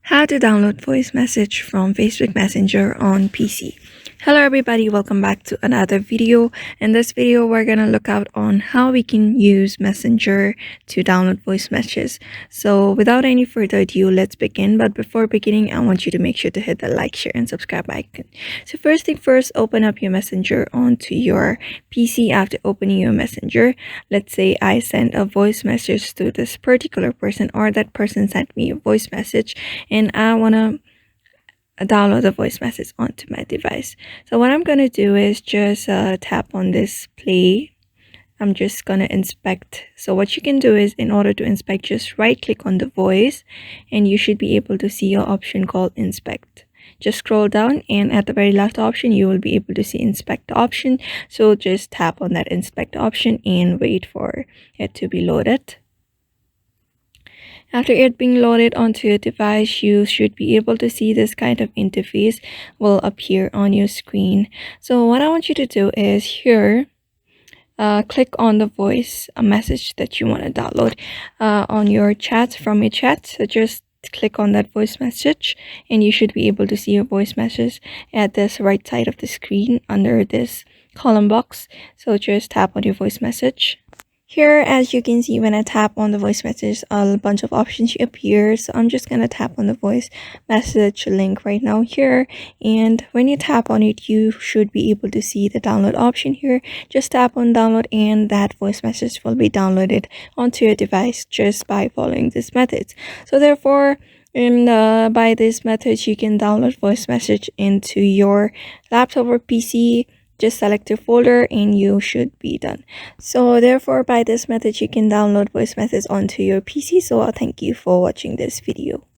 How to download voice message from Facebook Messenger on PC. Hello everybody, welcome back to another video. In this video, we're gonna look out on how we can use Messenger to download voice messages. So without any further ado, let's begin. But before beginning, I want you to make sure to hit the like, share, and subscribe icon. So first thing first, open up your Messenger onto your PC. After opening your Messenger, let's say I send a voice message to this particular person, or that person sent me a voice message, and I want to download the voice message onto my device. So what I'm going to do is just tap on this play. I'm just going to inspect. So what you can do is, in order to inspect, just right click on the voice and you should be able to see your option called inspect. Just scroll down and at the very last option you will be able to see inspect option. So just tap on that inspect option and wait for it to be loaded. After it being loaded onto your device, you should be able to see this kind of interface will appear on your screen. So what I want you to do is here, click on the voice message that you want to download on your chat, from your chat. So just click on that voice message and you should be able to see your voice message at this right side of the screen under this column box. So just tap on your voice message. Here, as you can see, when I tap on the voice message, a bunch of options appear. So I'm just going to tap on the voice message link right now here. And when you tap on it, you should be able to see the download option here. Just tap on download and that voice message will be downloaded onto your device just by following this method. So therefore, by this method, you can download voice message into your laptop or PC. Just select your folder and you should be done. So therefore, by this method you can download voice message onto your PC. So thank you for watching this video.